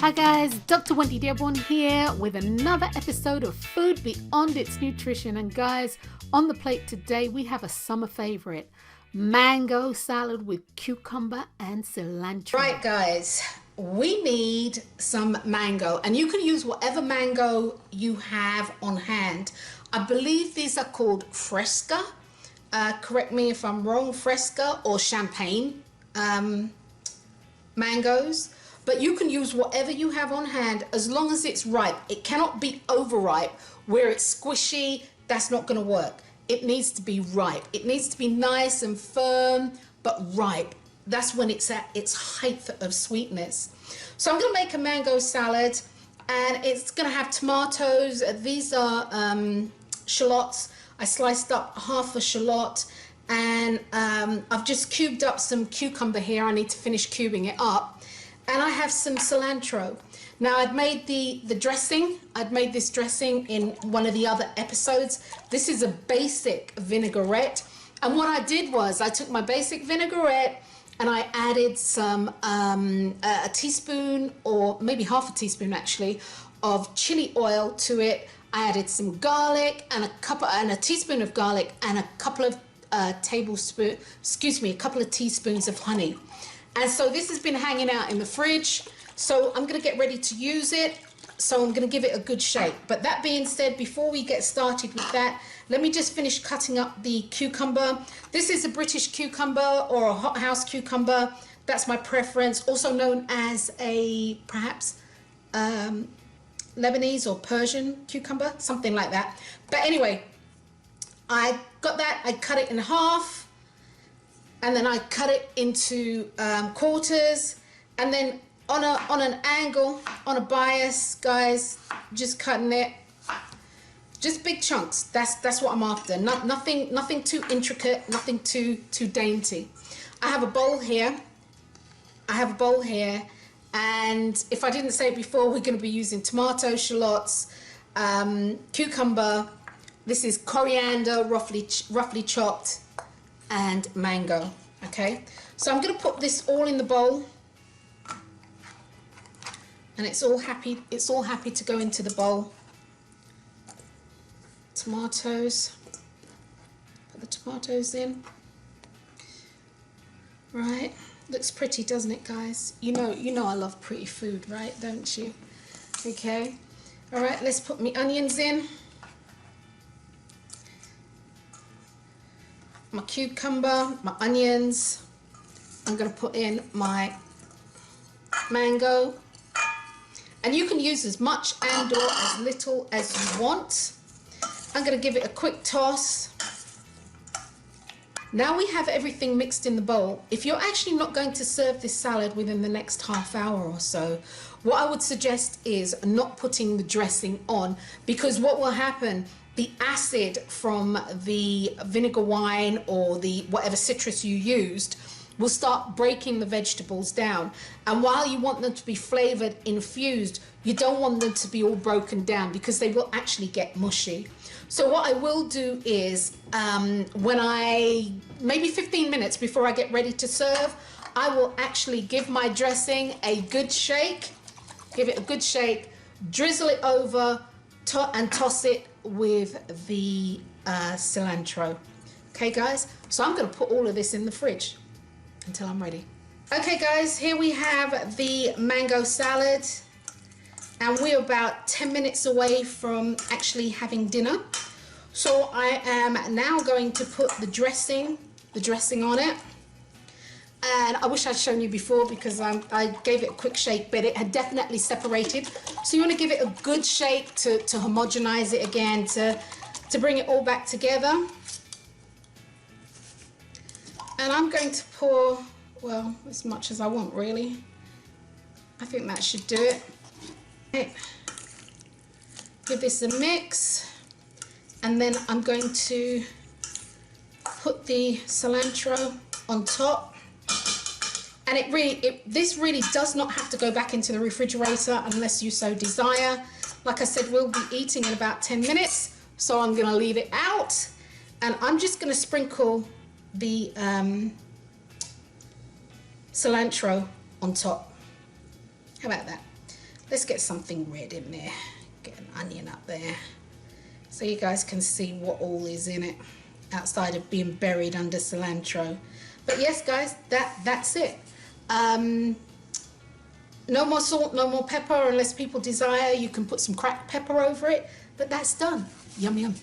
Hi guys, Dr. Wendydearborne here with another episode of Food Beyond Its Nutrition. And guys, on the plate today we have a summer favorite, mango salad with cucumber and cilantro. Right guys, we need some mango, and you can use whatever mango you have on hand. I believe these are called Fresca. Correct me if I'm wrong, Fresca or Champagne mangoes. But you can use whatever you have on hand as long as it's ripe. It cannot be overripe where it's squishy. That's not going to work. It needs to be ripe. It needs to be nice and firm, but ripe. That's when it's at its height of sweetness. So I'm going to make a mango salad, and it's going to have tomatoes. These are shallots. I sliced up half a shallot, and I've just cubed up some cucumber here. I need to finish cubing it up. And I have some cilantro. Now I'd made the dressing. I'd made this dressing in one of the other episodes. This is a basic vinaigrette. And what I did was I took my basic vinaigrette and I added some, a teaspoon or maybe half a teaspoon actually of chili oil to it. I added some garlic and a teaspoon of garlic and a couple of a couple of teaspoons of honey. And so this has been hanging out in the fridge. So I'm going to get ready to use it. So I'm going to give it a good shake. But that being said, before we get started with that, let me just finish cutting up the cucumber. This is a British cucumber or a hothouse cucumber. That's my preference. Also known as a perhaps Lebanese or Persian cucumber, something like that. But anyway, I got that. I cut it in half. And then I cut it into quarters, and then on an angle, on a bias, guys, just cutting it, just big chunks. That's what I'm after. Nothing too intricate, nothing too dainty. I have a bowl here. And if I didn't say it before, we're going to be using tomato, shallots, cucumber. This is coriander, roughly chopped, and mango. Okay, so I'm going to put this all in the bowl, and it's all happy to go into the bowl. Tomatoes, put the tomatoes in. Right, looks pretty, doesn't it, guys? You know I love pretty food, right? Don't you? Okay, all right, let's put my onions in. My cucumber, my onions. I'm going to put in my mango. And you can use as much and or as little as you want. I'm going to give it a quick toss. Now we have everything mixed in the bowl. If you're actually not going to serve this salad within the next half hour or so, what I would suggest is not putting the dressing on, because what will happen, the acid from the vinegar wine or the whatever citrus you used will start breaking the vegetables down. And while you want them to be flavored, infused, you don't want them to be all broken down because they will actually get mushy. So what I will do is maybe 15 minutes before I get ready to serve, I will actually give my dressing a good shake, drizzle it over and toss it with the cilantro. Okay guys, so I'm going to put all of this in the fridge until I'm ready. Okay guys, here we have the mango salad, and we're about 10 minutes away from actually having dinner. So I am now going to put the dressing on it. And I wish I'd shown you before because I gave it a quick shake, but it had definitely separated. So you want to give it a good shake to homogenize it again, to bring it all back together. And I'm going to pour, well, as much as I want really. I think that should do it. Okay. Give this a mix. And then I'm going to put the cilantro on top. And this really does not have to go back into the refrigerator unless you so desire. Like I said, we'll be eating in about 10 minutes. So I'm going to leave it out. And I'm just going to sprinkle the cilantro on top. How about that? Let's get something red in there. Get an onion up there so you guys can see what all is in it outside of being buried under cilantro. But yes, guys, that's it. No more salt, no more pepper, unless people desire. You can put some cracked pepper over it, but that's done. Yum, yum.